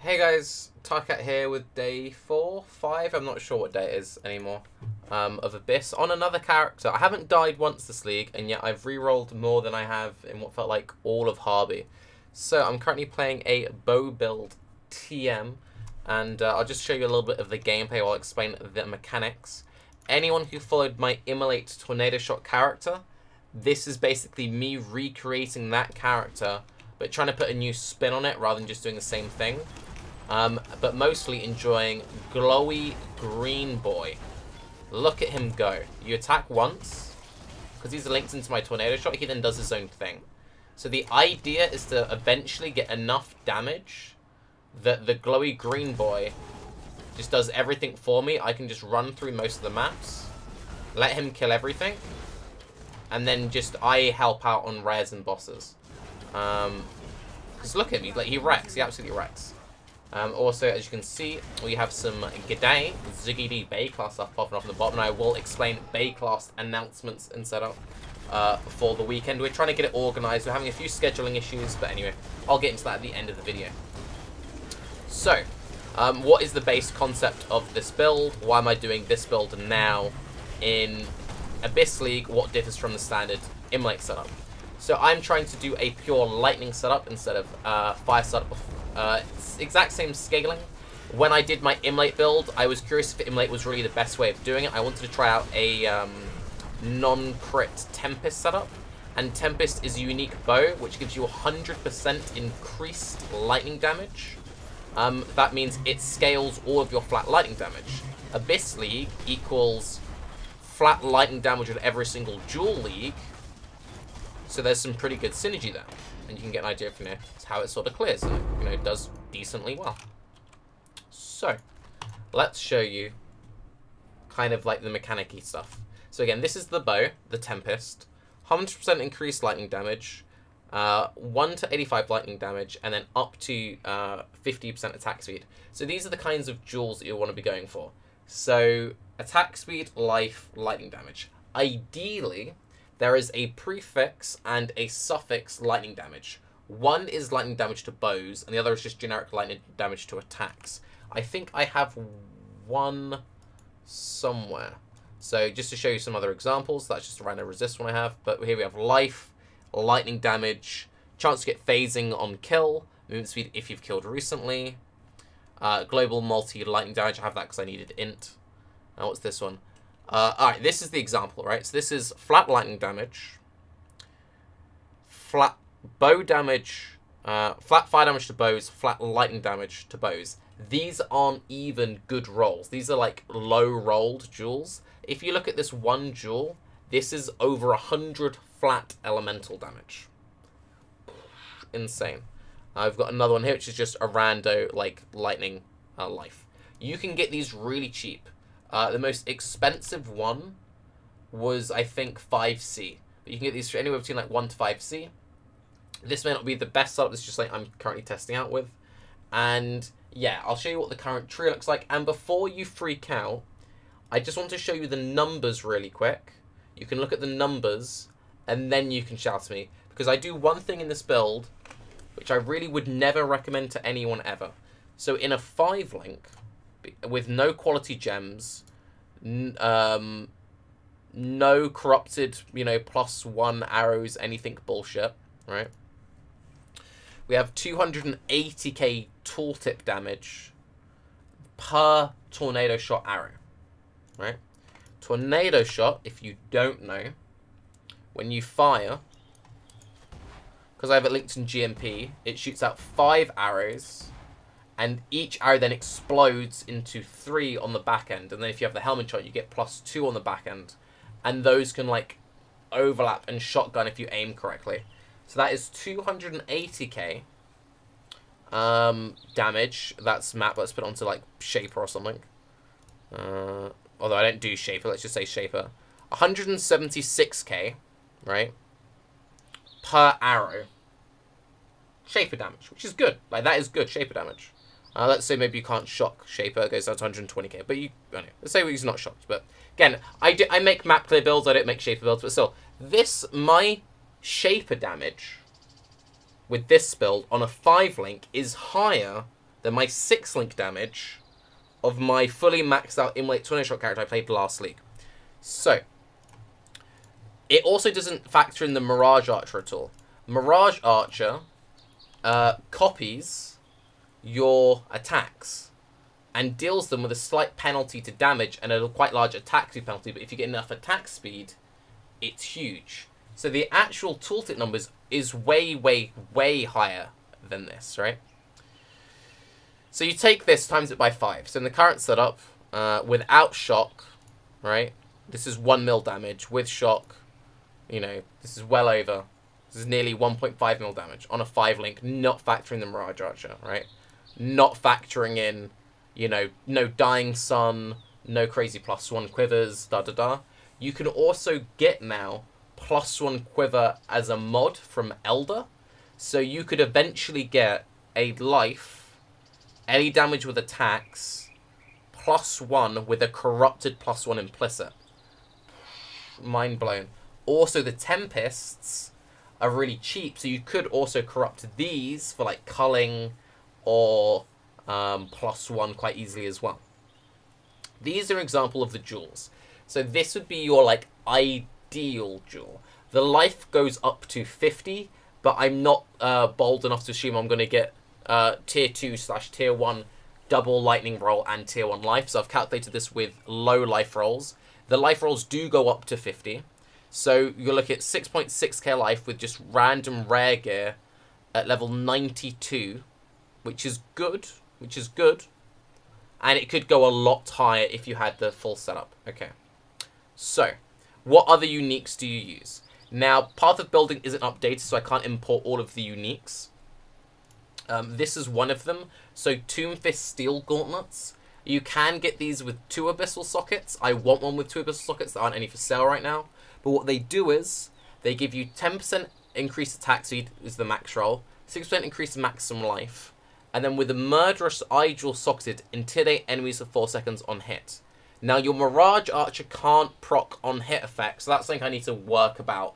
Hey guys, Tarke here with day 4, 5, I'm not sure what day it is anymore, of Abyss on another character. I haven't died once this league, and yet I've re-rolled more than I have in what felt like all of Harby. So I'm currently playing a bow build TM, and I'll just show you a little bit of the gameplay while I explain the mechanics. Anyone who followed my Immolate Tornado Shot character, this is basically me recreating that character, but trying to put a new spin on it rather than just doing the same thing. But mostly enjoying GlowyGreenBoi. Look at him go. You attack once, because he's linked into my tornado shot, he then does his own thing. So the idea is to eventually get enough damage that the GlowyGreenBoi just does everything for me. I can just run through most of the maps, let him kill everything, and then just I help out on rares and bosses. Because look at me, like he wrecks, he absolutely wrecks. Also, as you can see, we have some G'day Ziggity Baeclast stuff popping off on the bottom, and I will explain Baeclast announcements and setup for the weekend. We're trying to get it organised. We're having a few scheduling issues, but anyway, I'll get into that at the end of the video. So, what is the base concept of this build? Why am I doing this build now in Abyss League? What differs from the standard Immolate setup? So I'm trying to do a pure lightning setup instead of fire setup. It's exact same scaling. When I did my Immolate build, I was curious if Immolate was really the best way of doing it. I wanted to try out a non-crit Tempest setup. And Tempest is a unique bow, which gives you 100% increased lightning damage. That means it scales all of your flat lightning damage. Abyss League equals flat lightning damage with every single dual league. So there's some pretty good synergy there. And you can get an idea of, how it sort of clears. And it does decently well. So, let's show you kind of like the mechanic-y stuff. So again, this is the bow, the Tempest. 100% increased lightning damage. 1 to 85 lightning damage. And then up to 50% attack speed. So these are the kinds of jewels that you'll want to be going for. So, attack speed, life, lightning damage. Ideally, there is a prefix and a suffix lightning damage. One is lightning damage to bows, and the other is just generic lightning damage to attacks. I think I have one somewhere. So just to show you some other examples, that's just a random resist one I have. But here we have life, lightning damage, chance to get phasing on kill, movement speed if you've killed recently, global multi-lightning damage. I have that because I needed int. Now what's this one? Alright, this is the example, right? So this is flat lightning damage, flat bow damage, flat fire damage to bows, flat lightning damage to bows. These aren't even good rolls. These are like low-rolled jewels. If you look at this one jewel, this is over 100 flat elemental damage. Insane. I've got another one here, which is just a rando, like, lightning life. You can get these really cheap. The most expensive one was, I think, 5C. But you can get these for anywhere between like 1 to 5C. This may not be the best setup. This is just like I'm currently testing out with. And yeah, I'll show you what the current tree looks like. And before you freak out, I just want to show you the numbers really quick. You can look at the numbers and then you can shout at me. Because I do one thing in this build, which I really would never recommend to anyone ever. So in a 5-link, with no quality gems, no corrupted, +1 arrows, anything bullshit, right? We have 280k tooltip damage per tornado shot arrow, right? Tornado shot, if you don't know, when you fire, because I have it linked in GMP, it shoots out 5 arrows, and each arrow then explodes into 3 on the back end. And then if you have the helmet shot, you get +2 on the back end. And those can, like, overlap and shotgun if you aim correctly. So that is 280k damage. That's map. Let's put it onto, like, Shaper or something. Although I don't do Shaper. Let's just say Shaper. 176k, right? Per arrow. Shaper damage, which is good. Like, that is good Shaper damage. Let's say maybe you can't shock Shaper, it goes down to 120k, but let's say he's not shocked. But again, I make map clear builds, I don't make Shaper builds, but still, my Shaper damage with this build on a 5-link is higher than my 6-link damage of my fully maxed out Immolate Tornado Shot character I played last league. So, it also doesn't factor in the Mirage Archer at all. Mirage Archer copies your attacks and deals them with a slight penalty to damage and a quite large attack speed penalty, but if you get enough attack speed, it's huge. So the actual tooltip numbers is way, way, way higher than this, right? So you take this, times it by 5. So in the current setup, without shock, right, this is 1 mil damage. With shock, you know, this is well over. This is nearly 1.5 mil damage on a 5-link, not factoring the Mirage Archer, right? Not factoring in, you know, no Dying Sun, no crazy +1 quivers, da-da-da. You can also get now +1 quiver as a mod from Elder. So you could eventually get a life, any damage with attacks, +1 with a corrupted +1 implicit. Mind blown. Also, the Tempests are really cheap, so you could also corrupt these for like culling or +1 quite easily as well. These are an example of the jewels. So this would be your like ideal jewel. The life goes up to 50, but I'm not bold enough to assume I'm going to get tier 2/tier 1 double lightning roll and tier 1 life. So I've calculated this with low life rolls. The life rolls do go up to 50. So you'll look at 6.6k life with just random rare gear at level 92, which is good, And it could go a lot higher if you had the full setup. Okay. So, what other uniques do you use? Now, Path of Building isn't updated, so I can't import all of the uniques. This is one of them. So, Tomb Fist Steel Gauntlets. You can get these with 2 Abyssal Sockets. I want one with 2 Abyssal Sockets. There aren't any for sale right now. But what they do is, they give you 10% increased attack speed, is the max roll. 6% increased maximum life. And then with the Murderous Eye Jewel socketed, intimidate enemies for 4 seconds on hit. Now, your Mirage Archer can't proc on hit effect, so that's something I need to work about.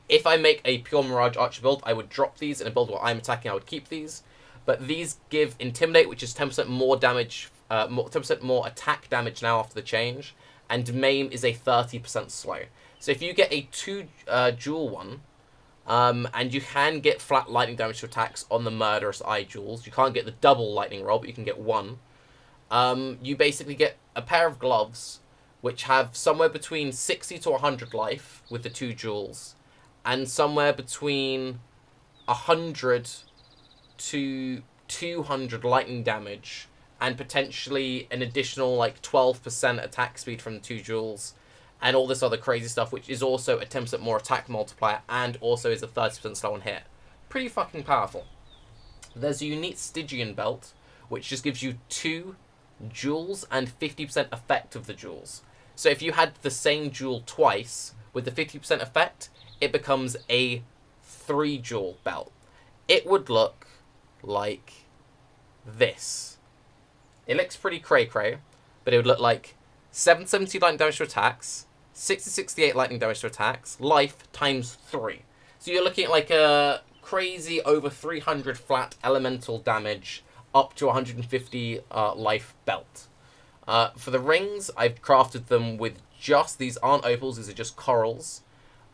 If I make a pure Mirage Archer build, I would drop these. In a build where I'm attacking, I would keep these. But these give Intimidate, which is 10% more damage, 10% more attack damage now after the change. And Maim is a 30% slow. So if you get a 2 jewel one, and you can get flat lightning damage to attacks on the Murderous Eye Jewels. You can't get the double lightning roll, but you can get 1. You basically get a pair of gloves, which have somewhere between 60 to 100 life with the 2 jewels, and somewhere between 100 to 200 lightning damage, and potentially an additional like 12% attack speed from the 2 jewels. And all this other crazy stuff, which is also a 10% more attack multiplier, and also is a 30% slow on hit. Pretty fucking powerful. There's a unique Stygian belt, which just gives you 2 jewels and 50% effect of the jewels. So if you had the same jewel twice, with the 50% effect, it becomes a 3 jewel belt. It would look like this. It looks pretty cray-cray, but it would look like 770 lightning damage to attacks, 60-68 lightning damage to attacks, life times 3. So you're looking at like a crazy over 300 flat elemental damage up to 150 life belt. For the rings, I've crafted them with just, these aren't opals, these are just corals.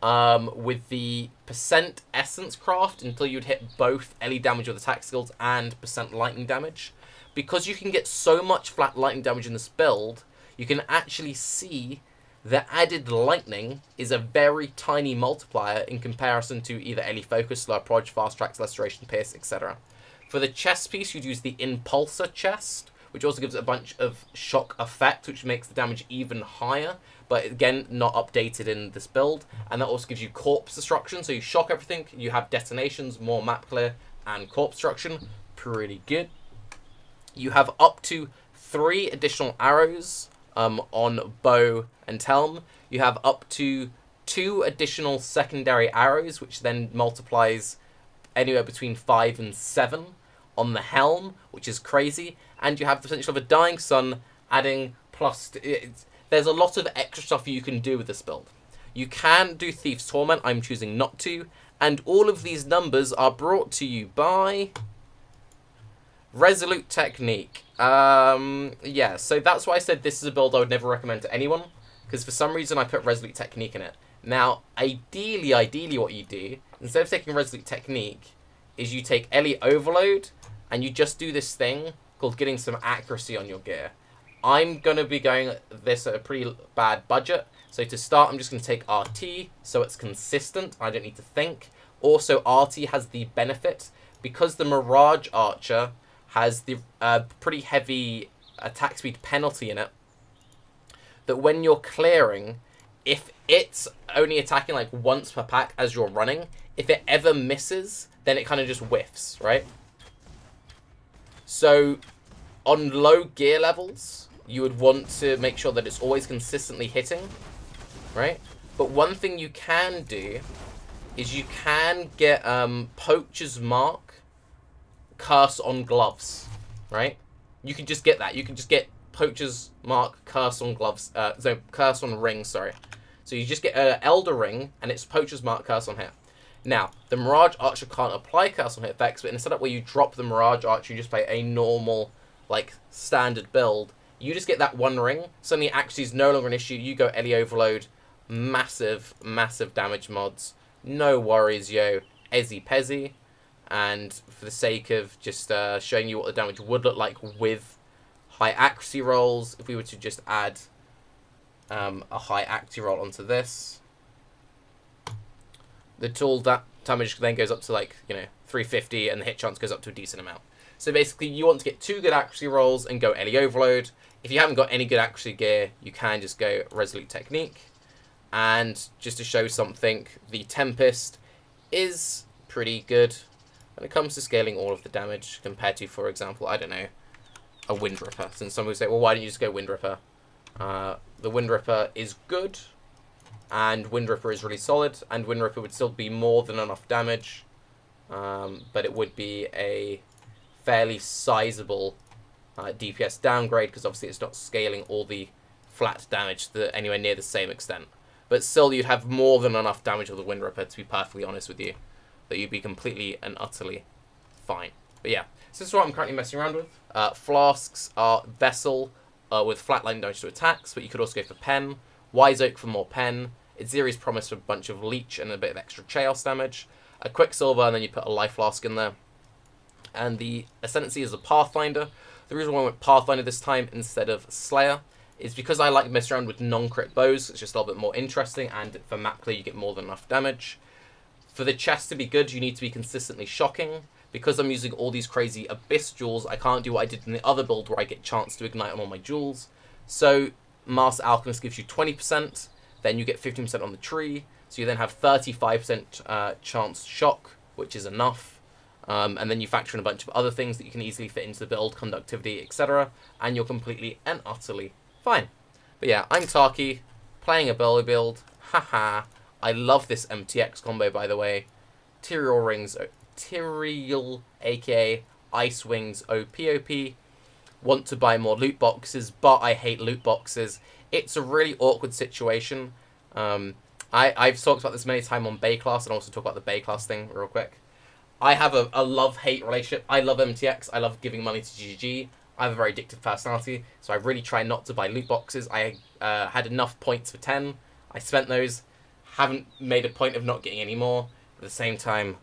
With the percent essence craft until you'd hit both LE damage with attack skills and percent lightning damage. Because you can get so much flat lightning damage in this build, you can actually see the added lightning is a very tiny multiplier in comparison to either LE Focus, Slow Proj, Fast Tracks, Restoration, Pierce, etc. For the chest piece, you'd use the Impulsor chest, which also gives it a bunch of shock effect, which makes the damage even higher, but again, not updated in this build. And that also gives you Corpse Destruction, so you shock everything, you have detonations, more map clear, and Corpse Destruction. Pretty good. You have up to 3 additional arrows on bow and helm. You have up to 2 additional secondary arrows, which then multiplies anywhere between 5 and 7 on the helm, which is crazy. And you have the potential of a Dying Sun adding plus... There's a lot of extra stuff you can do with this build. You can do Thief's Torment, I'm choosing not to. And all of these numbers are brought to you by Resolute Technique. Yeah, so that's why I said this is a build I would never recommend to anyone, because for some reason I put Resolute Technique in it. Now, ideally what you do, instead of taking Resolute Technique, is you take Ellie Overload, and you just do this thing called getting some accuracy on your gear. I'm going to be going this at a pretty bad budget, so to start I'm just going to take RT, so it's consistent, I don't need to think. Also, RT has the benefit, because the Mirage Archer has the pretty heavy attack speed penalty in it, that when you're clearing, if it's only attacking like once per pack as you're running, if it ever misses, then it kind of just whiffs, right? So on low gear levels, you would want to make sure that it's always consistently hitting, right? But one thing you can do is you can get Poacher's Mark Curse on Gloves, right? You can just get that. You can just get Poacher's Mark Curse on Gloves, so Curse on Ring, sorry. So you just get an Elder Ring, and it's Poacher's Mark Curse on hit. Now, the Mirage Archer can't apply Curse on hit effects, but in a setup where you drop the Mirage Archer, you just play a normal, like, standard build, you just get that one ring, suddenly accuracy is no longer an issue, you go Ellie Overload, massive damage mods, no worries, yo, ezzy pezzy. And for the sake of just showing you what the damage would look like with high accuracy rolls, if we were to just add a high accuracy roll onto this, the tool damage then goes up to, like, you know, 350, and the hit chance goes up to a decent amount. So basically, you want to get 2 good accuracy rolls and go Ellie Overload. If you haven't got any good accuracy gear, you can just go Resolute Technique. And just to show something, the Tempest is pretty good when it comes to scaling all of the damage compared to, for example, I don't know, a Wind Ripper. Since some would say, well, why don't you just go Wind Ripper? The Wind Ripper is good, and Wind Ripper is really solid, and Wind Ripper would still be more than enough damage, but it would be a fairly sizable DPS downgrade, because obviously it's not scaling all the flat damage to anywhere near the same extent. But still, you'd have more than enough damage with the Wind Ripper, to be perfectly honest with you, that you'd be completely and utterly fine. But yeah, so this is what I'm currently messing around with. Flasks are Vessel with flatline damage to attacks, but you could also go for Pen. Wise Oak for more Pen. Iziri's Promise for a bunch of Leech and a bit of extra Chaos damage. A Quicksilver, and then you put a Life Flask in there. And the Ascendancy is a Pathfinder. The reason why I went Pathfinder this time instead of Slayer is because I like messing around with non-crit bows. It's just a little bit more interesting, and for map clear you get more than enough damage. For the chest to be good, you need to be consistently shocking. Because I'm using all these crazy Abyss jewels, I can't do what I did in the other build where I get chance to ignite on all my jewels. So Master Alchemist gives you 20%, then you get 15% on the tree, so you then have 35% chance shock, which is enough. And then you factor in a bunch of other things that you can easily fit into the build, conductivity, etc. And you're completely and utterly fine. But yeah, I'm Tarke, playing a Belly build. Haha. I love this MTX combo, by the way. Tyrael Rings, Tyrael, aka Ice Wings, OPOP. Want to buy more loot boxes, but I hate loot boxes. It's a really awkward situation. I've talked about this many times on Baeclast, and also talk about the Baeclast thing real quick. I have a love-hate relationship. I love MTX. I love giving money to GG. I have a very addictive personality, so I really try not to buy loot boxes. I had enough points for 10. I spent those. Haven't made a point of not getting any more. But at the same time,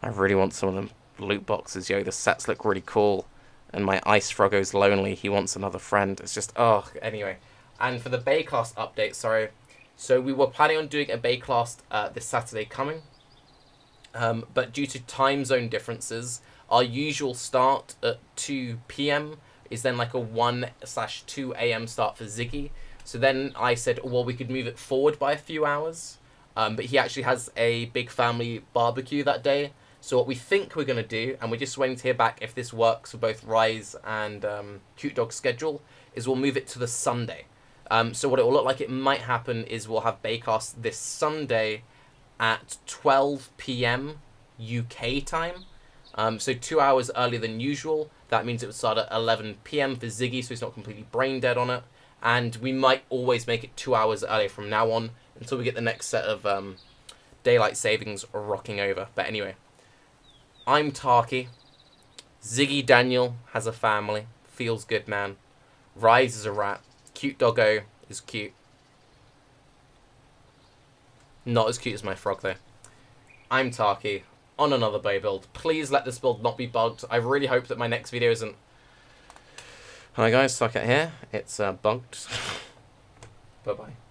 I really want some of them loot boxes. Yo, the sets look really cool. And my Ice Froggo's lonely. He wants another friend. It's just, oh, anyway. And for the Baeclast update, sorry. So we were planning on doing a Baeclast this Saturday coming. But due to time zone differences, our usual start at 2 PM is then like a 1/2 AM start for Ziggy. So then I said, well, we could move it forward by a few hours. But he actually has a big family barbecue that day. So what we think we're going to do, and we're just waiting to hear back if this works for both Rise and Cute Dog's schedule, is we'll move it to the Sunday. So what it will look like it might happen is we'll have Baeclast this Sunday at 12 PM UK time. So 2 hours earlier than usual. That means it would start at 11 PM for Ziggy, so he's not completely brain dead on it. And we might always make it 2 hours earlier from now on until we get the next set of daylight savings rocking over. But anyway, I'm Tarke. Ziggy Daniel has a family. Feels good, man. Rise is a rat. Cute Doggo is cute. Not as cute as my frog, though. I'm Tarke, on another bow build. Please let this build not be bugged. I really hope that my next video isn't... Hi guys, Tarke here. It's bugged. Bye-bye.